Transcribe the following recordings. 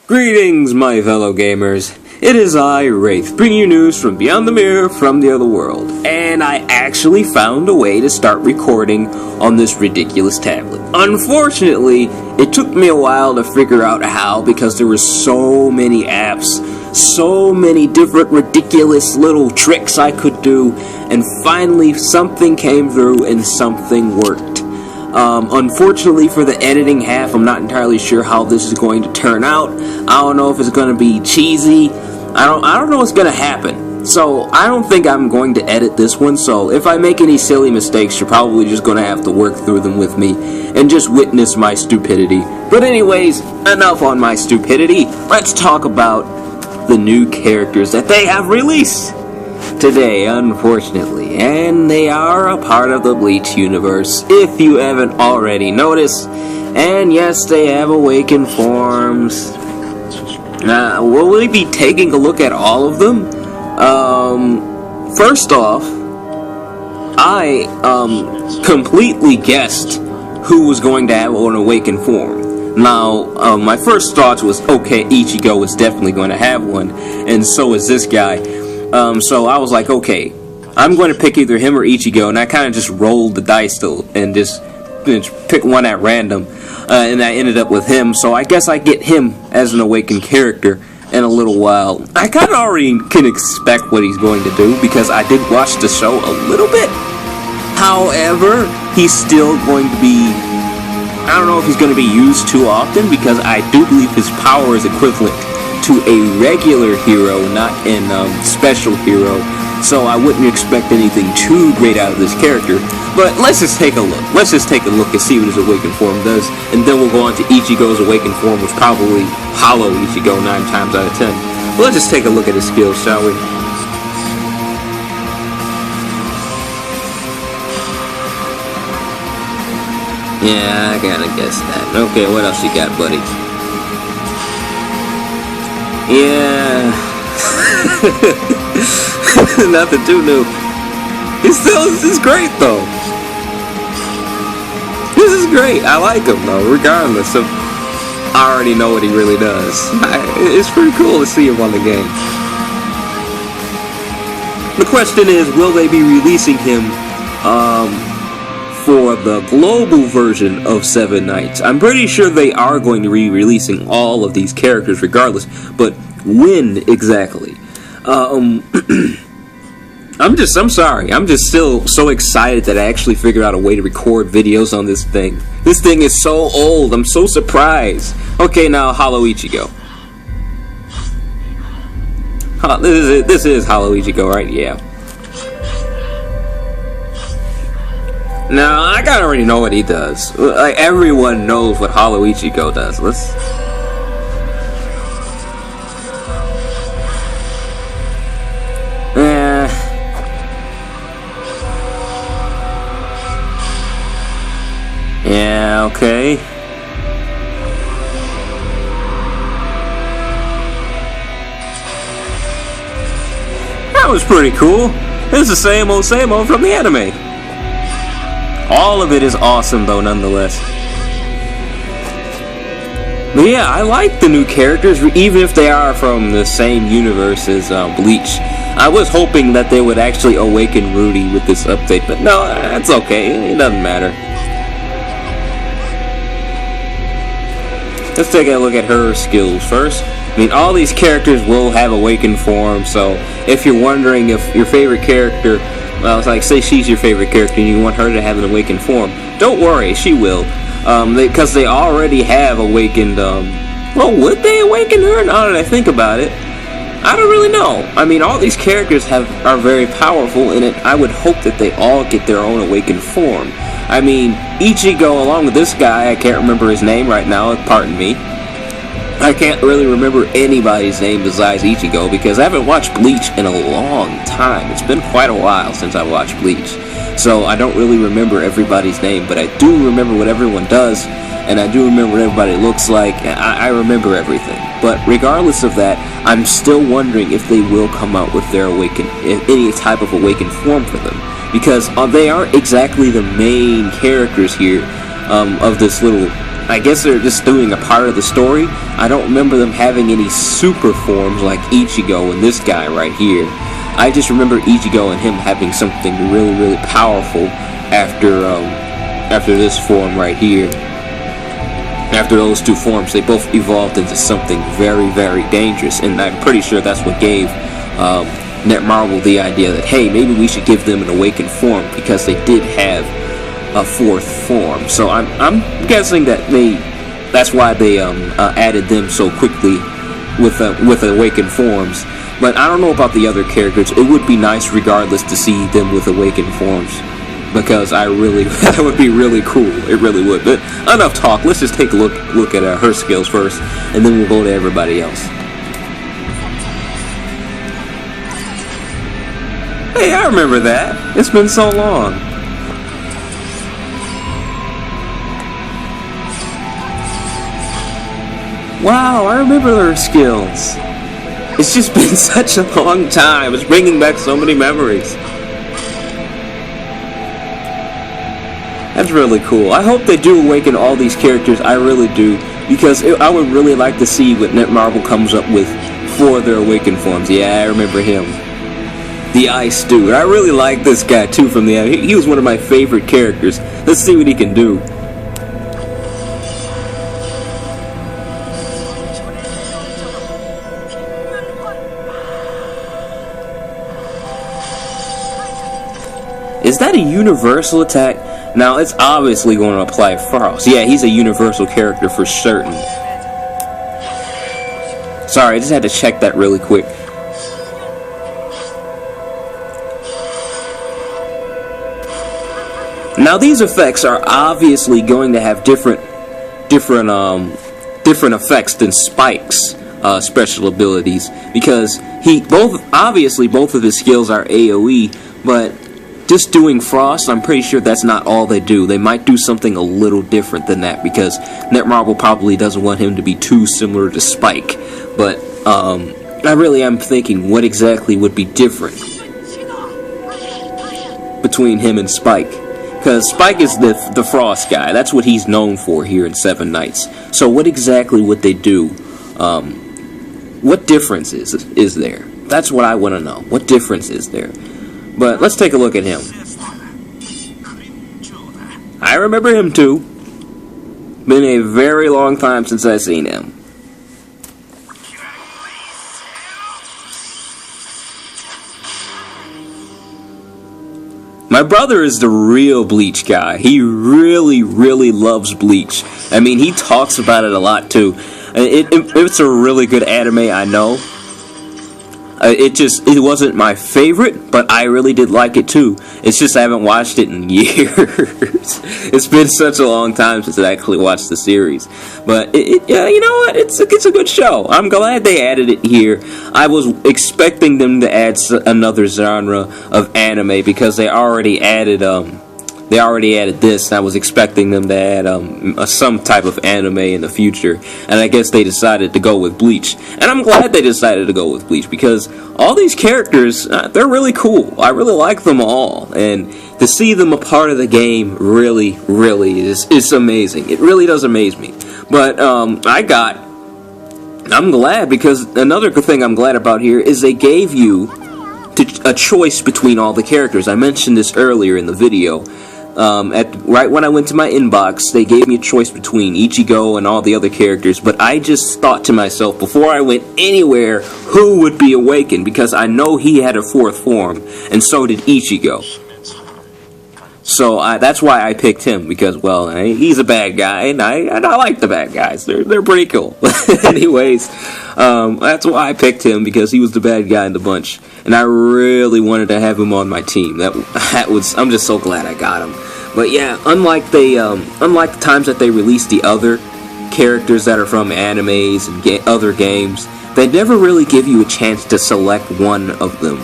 Greetings, my fellow gamers. It is I, Wraith, bringing you news from beyond the mirror from the other world. And I actually found a way to start recording on this ridiculous tablet. Unfortunately, it took me a while to figure out how because there were so many apps, so many different ridiculous little tricks I could do, and finally something came through and something worked. Unfortunately for the editing half, I'm not entirely sure how this is going to turn out. I don't know if it's going to be cheesy. I don't know what's going to happen. So I don't think I'm going to edit this one. So if I make any silly mistakes, you're probably just going to have to work through them with me and just witness my stupidity. But anyways, enough on my stupidity. Let's talk about the new characters that they have released today, unfortunately, and they are a part of the Bleach universe, if you haven't already noticed. And yes, they have awakened forms. Will we be taking a look at all of them? First off, I completely guessed who was going to have an awakened form. Now, my first thoughts was, okay, Ichigo is definitely going to have one, and so is this guy. So I was like, okay, I'm going to pick either him or Ichigo, and I kind of just rolled the dice and just pick one at random, and I ended up with him, so I guess I get him as an awakened character in a little while. I kind of already can expect what he's going to do, because I did watch the show a little bit. However, he's still going to be, I don't know if he's going to be used too often, because I do believe his power is equivalent to a regular hero, not in special hero, so I wouldn't expect anything too great out of this character. But let's just take a look. Let's just take a look and see what his awakened form does, and then we'll go on to Ichigo's awakened form, which probably hollow Ichigo 9 times out of 10. But let's just take a look at his skills, shall we? Yeah, I kinda guessed that. Okay, what else you got, buddy? Yeah. Nothing too new. This is great though. This is great. I like him though, regardless of I already know what he really does. It's pretty cool to see him on the game. The question is, will they be releasing him for the global version of Seven Knights? I'm pretty sure they are going to be releasing all of these characters regardless, but when exactly? I'm sorry. I'm just still so excited that I actually figured out a way to record videos on this thing. This thing is so old. I'm so surprised. Okay, now Hollow Ichigo. This is Hollow Ichigo, right? Yeah. Now, I kinda already know what he does. Like, everyone knows what Hollow Ichigo does. Yeah, okay. That was pretty cool. It's the same old from the anime. All of it is awesome, though, nonetheless. But yeah, I like the new characters, even if they are from the same universe as Bleach. I was hoping that they would actually awaken Rudy with this update, but no, that's okay. It doesn't matter. Let's take a look at her skills first. I mean, all these characters will have awakened form, so if you're wondering if your favorite character, well, it's like, say she's your favorite character and you want her to have an awakened form, don't worry, she will. Because they already have awakened, well, would they awaken her? Now that I think about it, I don't really know. I mean, all these characters are very powerful, and I would hope that they all get their own awakened form. I mean, Ichigo, along with this guy, I can't remember his name right now, pardon me. I can't really remember anybody's name besides Ichigo, because I haven't watched Bleach in a long time. It's been quite a while since I watched Bleach. So I don't really remember everybody's name, but I do remember what everyone does, and I do remember what everybody looks like, and I remember everything. But regardless of that, I'm still wondering if they will come out with their any type of awakened form for them. Because they aren't exactly the main characters here of this little I guess they're just doing a part of the story. I don't remember them having any super forms like Ichigo and this guy right here. I just remember Ichigo and him having something really, really powerful after this form right here. After those two forms, they both evolved into something very, very dangerous, and I'm pretty sure that's what gave Netmarble the idea that, hey, maybe we should give them an awakened form, because they did have a fourth form. So I'm guessing that that's why they added them so quickly with awakened forms. But I don't know about the other characters. It would be nice regardless to see them with awakened forms, because that would be really cool. It really would. But enough talk. Let's just take a look at her skills first, and then we'll go to everybody else. Hey, I remember that. It's been so long. Wow, I remember her skills. It's just been such a long time. It's bringing back so many memories. That's really cool. I hope they do awaken all these characters. I really do, because I would really like to see what Netmarble comes up with for their awakened forms. Yeah, I remember him. The Ice Dude. I really like this guy too from the anime. He was one of my favorite characters. Let's see what he can do. Is that a universal attack? Now, it's obviously going to apply Frost. Yeah, he's a universal character for certain. Sorry, I just had to check that really quick. Now, these effects are obviously going to have different effects than Spike's special abilities, because obviously both of his skills are AoE, but just doing Frost, I'm pretty sure that's not all they do. They might do something a little different than that, because Netmarble probably doesn't want him to be too similar to Spike. But I really am thinking what exactly would be different between him and Spike. Because Spike is the Frost guy. That's what he's known for here in Seven Knights. So what exactly would they do? What difference is there? That's what I want to know. What difference is there? But let's take a look at him. I remember him too. Been a very long time since I've seen him. My brother is the real Bleach guy. He really, really loves Bleach. I mean, he talks about it a lot too. It's a really good anime, I know. It wasn't my favorite, but I really did like it too. It's just I haven't watched it in years. It's been such a long time since I actually watched the series. But yeah, you know what? It's a good show. I'm glad they added it here. I was expecting them to add another genre of anime, because they already added this, and I was expecting them to add some type of anime in the future, and I guess they decided to go with Bleach. And I'm glad they decided to go with Bleach, because all these characters, they're really cool. I really like them all, and to see them a part of the game really, really is amazing. It really does amaze me. But I'm glad, because another good thing I'm glad about here is they gave you a choice between all the characters. I mentioned this earlier in the video. Right when I went to my inbox, they gave me a choice between Ichigo and all the other characters, but I just thought to myself, before I went anywhere, who would be awakened, because I know he had a fourth form, and so did Ichigo. So that's why I picked him, because, well, he's a bad guy, and I like the bad guys. They're pretty cool. Anyways, that's why I picked him, because he was the bad guy in the bunch, and I really wanted to have him on my team. I'm just so glad I got him. But yeah, unlike the times that they released the other characters that are from animes and other games, they never really give you a chance to select one of them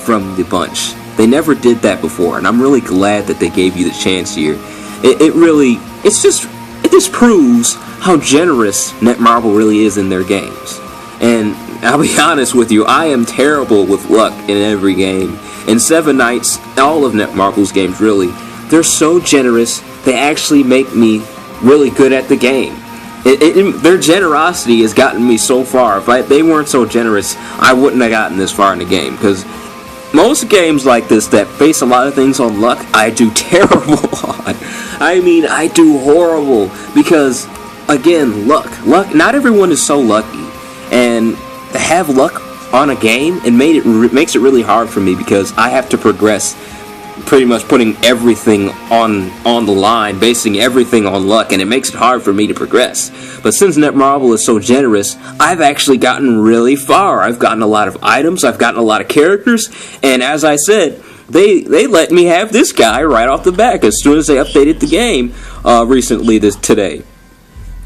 from the bunch. They never did that before, and I'm really glad that they gave you the chance here. It just proves how generous Netmarble really is in their games. And I'll be honest with you, I am terrible with luck in every game. In Seven Knights, all of Netmarble's games really, they're so generous, they actually make me really good at the game. Their generosity has gotten me so far. If they weren't so generous, I wouldn't have gotten this far in the game. Because most games like this that base a lot of things on luck, I do terrible on. I mean, I do horrible. Because, again, luck. Not everyone is so lucky. And to have luck on a game, it makes it really hard for me because I have to progress, pretty much putting everything on the line, basing everything on luck, and it makes it hard for me to progress. But since Netmarble is so generous, I've actually gotten really far. I've gotten a lot of items, I've gotten a lot of characters, and as I said, they let me have this guy right off the bat as soon as they updated the game recently today.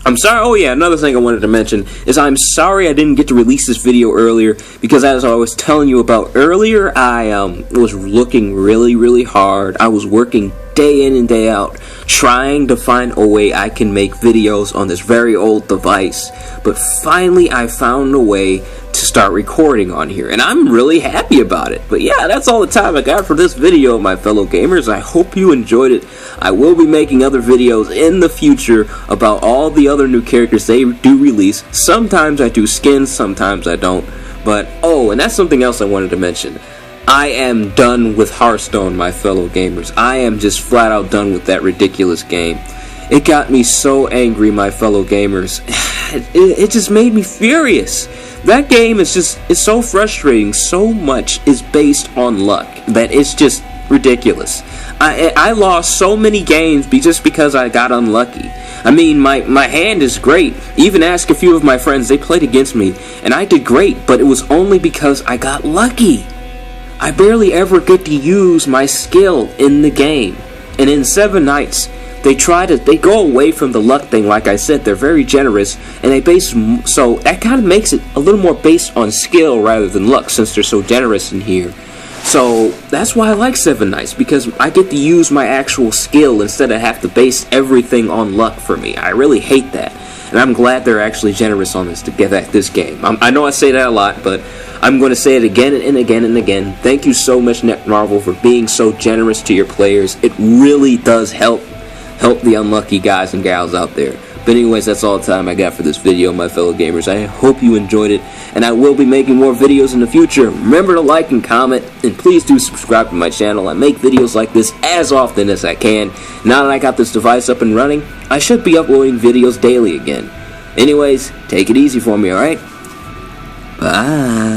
I'm sorry. Oh yeah, another thing I wanted to mention is I'm sorry I didn't get to release this video earlier because, as I was telling you about earlier, I was looking really hard. I was working day in and day out trying to find a way I can make videos on this very old device, but finally I found a way to start recording on here, and I'm really happy about it. But yeah, that's all the time I got for this video, my fellow gamers. I hope you enjoyed it. I will be making other videos in the future about all the other new characters they do release. Sometimes I do skins, sometimes I don't. But, oh, and that's something else I wanted to mention. I am done with Hearthstone, my fellow gamers. I am just flat out done with that ridiculous game. It got me so angry, my fellow gamers. It just made me furious. That game is so frustrating. So much is based on luck that it's just ridiculous. I lost so many games just because I got unlucky. I mean, my hand is great. Even ask a few of my friends, they played against me, and I did great, but it was only because I got lucky. I barely ever get to use my skill in the game. And in 7 Nights, they go away from the luck thing. Like I said, they're very generous, and so that kind of makes it a little more based on skill rather than luck, since they're so generous in here. So that's why I like 7 Nights, because I get to use my actual skill instead of have to base everything on luck for me. I really hate that, and I'm glad they're actually generous on this game. I know I say that a lot, but I'm going to say it again and again and again. Thank you so much, Netmarble, for being so generous to your players. It really does help the unlucky guys and gals out there. But anyways, that's all the time I got for this video, my fellow gamers. I hope you enjoyed it, and I will be making more videos in the future. Remember to like and comment, and please do subscribe to my channel. I make videos like this as often as I can. Now that I got this device up and running, I should be uploading videos daily again. Anyways, take it easy for me, alright? Bye.